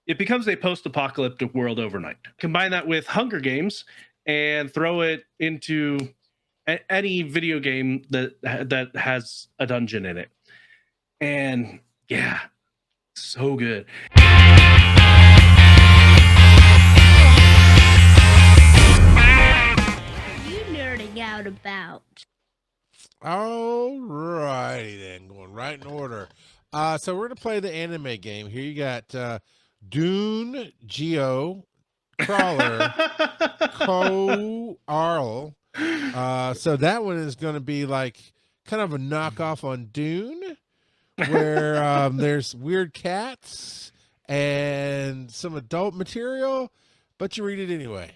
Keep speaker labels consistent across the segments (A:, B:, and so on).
A: it becomes a post-apocalyptic world overnight. Combine that with Hunger Games and throw it into any video game that has a dungeon in it. And yeah, so good.
B: You nerding out about?
C: All righty then, going right in order. So we're gonna play the anime game. Here you got Dune Geo Crawler Co Arl. So that one is gonna be like kind of a knockoff on Dune, where there's weird cats and some adult material, but you read it anyway.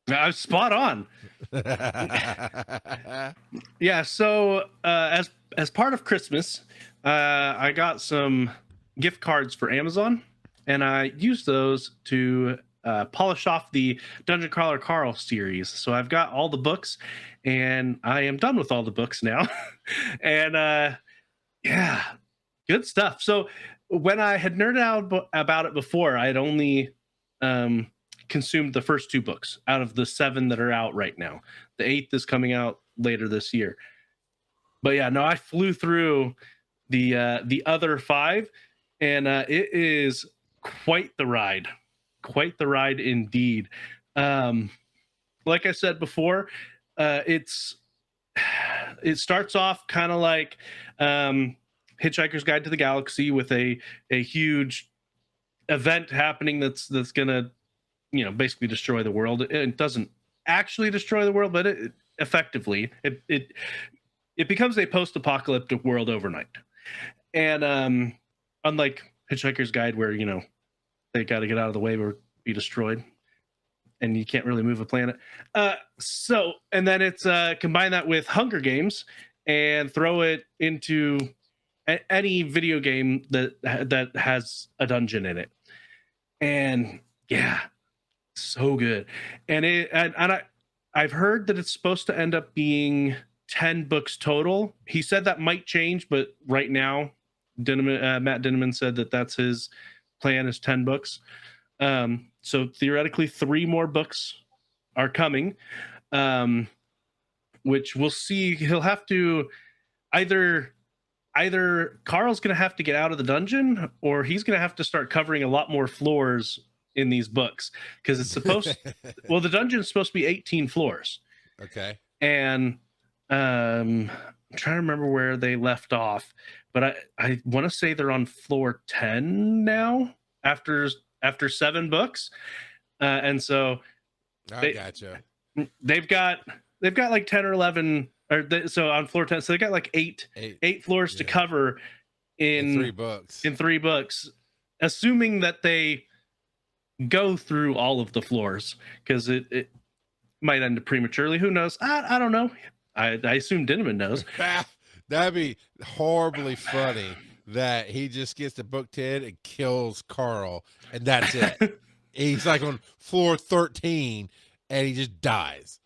A: I'm spot on. Yeah, so as part of Christmas, I got some gift cards for Amazon, and I used those to polish off the Dungeon Crawler Carl series. So I've got all the books, and I am done with all the books now. And yeah, good stuff. So when I had nerded out about it before, I had only consumed the first 2 books out of the 7 that are out right now. The 8th is coming out later this year. But yeah, no, I flew through the other 5, and it is quite the ride. Quite the ride indeed. Like I said before, it starts off kind of like Hitchhiker's Guide to the Galaxy, with a huge event happening that's gonna, basically destroy the world. It doesn't actually destroy the world, but it effectively it becomes a post-apocalyptic world overnight. And unlike Hitchhiker's Guide, where they got to get out of the way or be destroyed, and you can't really move a planet. So, and then it's combine that with Hunger Games and throw it into any video game that has a dungeon in it. And yeah, so good. And I've heard that it's supposed to end up being 10 books total. He said that might change, but right now, Matt Dinniman said that that's his plan, is 10 books. So theoretically, 3 more books are coming, which we'll see. He'll have to either Carl's going to have to get out of the dungeon, or he's going to have to start covering a lot more floors in these books, because it's supposed well, the dungeon is supposed to be 18 floors.
C: Okay.
A: And I'm trying to remember where they left off, but I want to say they're on floor 10 now after 7 books. And so
C: gotcha.
A: They've got like 10 or 11, so on floor 10, so they got like eight floors to cover in
C: 3 books.
A: In 3 books, assuming that they go through all of the floors, because it might end prematurely. Who knows? I don't know. I assume Dinniman knows.
C: That'd be horribly funny that he just gets to book 10 and kills Carl, and that's it. He's like on floor 13 and he just dies.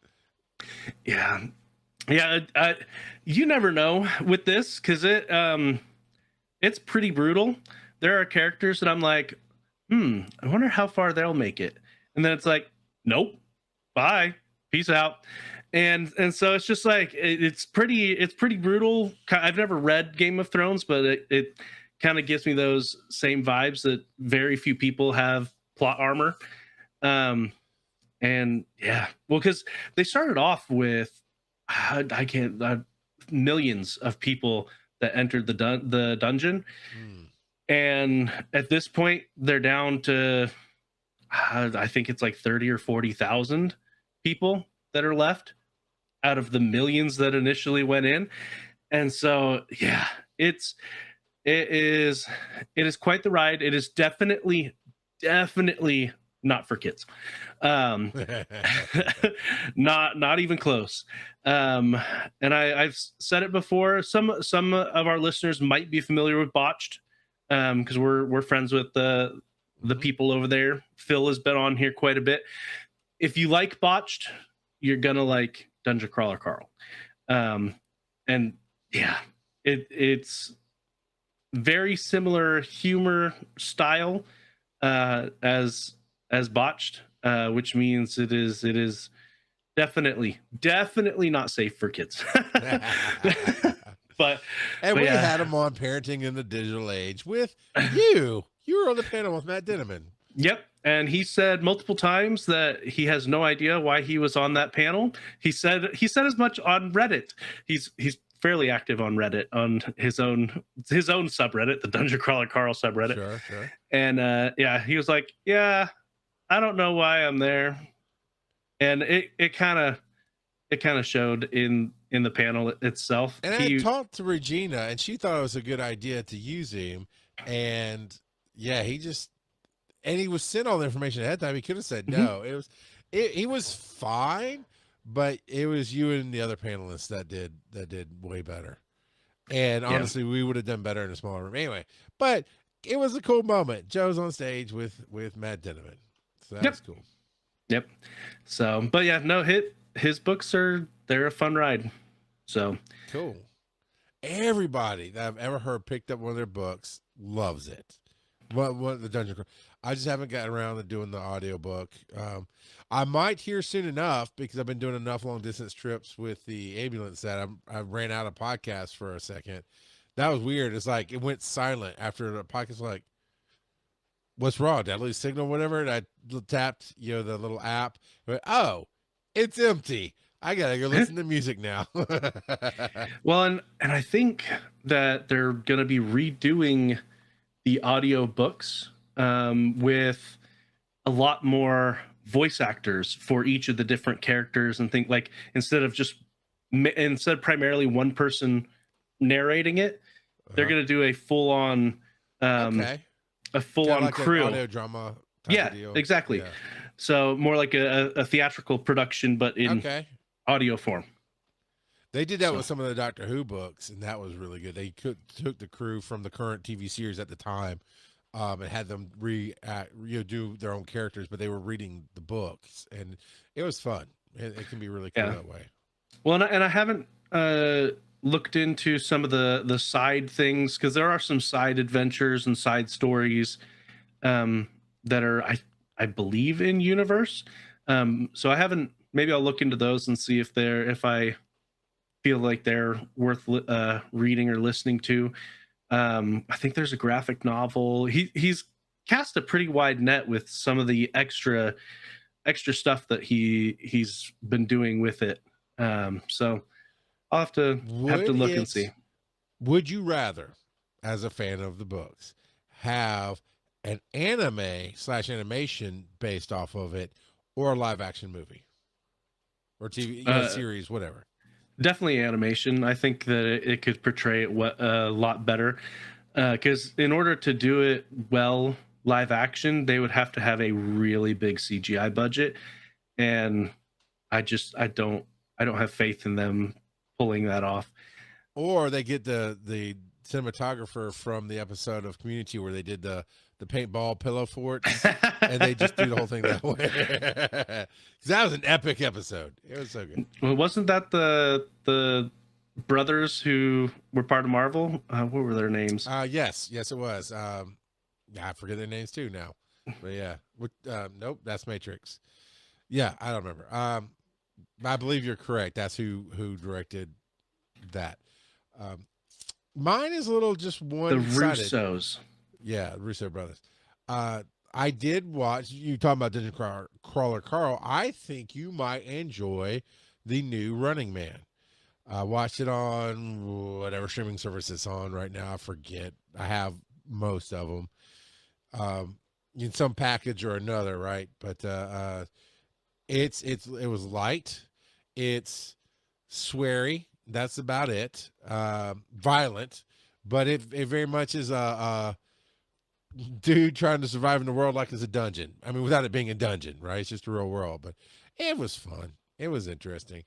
A: Yeah. You never know with this, because it's pretty brutal. There are characters that I'm like, I wonder how far they'll make it. And then it's like, nope, bye, peace out. And so it's just like, it's pretty brutal. I've never read Game of Thrones, but it kind of gives me those same vibes that very few people have plot armor. And yeah, well, because they started off with millions of people that entered the dungeon. And at this point, they're down to, I think it's like 30 or 40,000 people that are left out of the millions that initially went in. And so, yeah, it is quite the ride. It is definitely not for kids. Not even close. And I've said it before. Some of our listeners might be familiar with Botched, because we're friends with the people over there. Phil has been on here quite a bit. If you like Botched, you're gonna like Dungeon Crawler Carl. And yeah, it's very similar humor style, as botched, which means it is definitely not safe for kids. but
C: And we
A: yeah.
C: had him on Parenting in the Digital Age with you. You were on the panel with Matt Dinniman.
A: Yep. And he said multiple times that he has no idea why he was on that panel. He said as much on Reddit. He's fairly active on Reddit, on his own subreddit, the Dungeon Crawler Carl subreddit.
C: Sure.
A: And yeah, he was like, yeah, I don't know why I'm there. And it kind of showed in the panel itself.
C: And I talked to Regina, and she thought it was a good idea to use him. And yeah, he was sent all the information ahead of time. He could have said no. He was fine, but it was you and the other panelists that did way better. And honestly, we would have done better in a smaller room anyway. But it was a cool moment. Joe's on stage with Matt Dinniman, so that's cool.
A: Yep. So, but yeah, no, his books they're a fun ride. So
C: cool. Everybody that I've ever heard picked up one of their books loves it. What the Dungeon Crawl. I just haven't gotten around to doing the audiobook. I might hear soon enough because I've been doing enough long distance trips with the ambulance that I ran out of podcasts for a second. That was weird. It's like it went silent after the podcast. Like, what's wrong? Did I lose signal? Whatever. And I tapped, the little app. But, oh, it's empty. I gotta go listen to music now.
A: Well, and I think that they're gonna be redoing the audio books with a lot more voice actors for each of the different characters, and think like instead of primarily one person narrating it, they're gonna do a full on crew,
C: audio drama.
A: Deal. Exactly. Yeah. So more like a theatrical production, but in audio form.
C: They did that with some of the Doctor Who books, and that was really good. They took the crew from the current TV series at the time, and had them do their own characters, but they were reading the books, and it was fun. It can be really cool that way.
A: Well, and I haven't looked into some of the side things, because there are some side adventures and side stories that are I believe in universe. So I haven't. Maybe I'll look into those and see if I feel like they're worth reading or listening to. I think there's a graphic novel. He's cast a pretty wide net with some of the extra stuff that he's been doing with it. So I'll have to look and see.
C: Would you rather, as a fan of the books, have an anime/animation based off of it, or a live action movie or TV series, whatever?
A: Definitely animation. I think that it could portray it a lot better, because in order to do it well live action, they would have to have a really big CGI budget, and I don't have faith in them pulling that off.
C: Or they get the cinematographer from the episode of Community where they did the paintball pillow forts, and they just do the whole thing that way. Because that was an epic episode. It was so good.
A: Well, wasn't that the brothers who were part of Marvel? What were their names?
C: Yes, it was. I forget their names too now. But yeah, nope, that's Matrix. Yeah, I don't remember. I believe you're correct. That's who directed that. Mine is a little just one.
A: The Russos.
C: Yeah, Russo brothers. I did watch, you talking about Dungeon Crawler Carl. I think you might enjoy the new Running Man. Watched it on whatever streaming service it's on right now. I forget. I have most of them in some package or another, right? But it was light. It's sweary. That's about it. Violent, but it very much is a dude trying to survive in the world like it's a dungeon. I mean, without it being a dungeon, right? It's just a real world, but it was fun. It was interesting.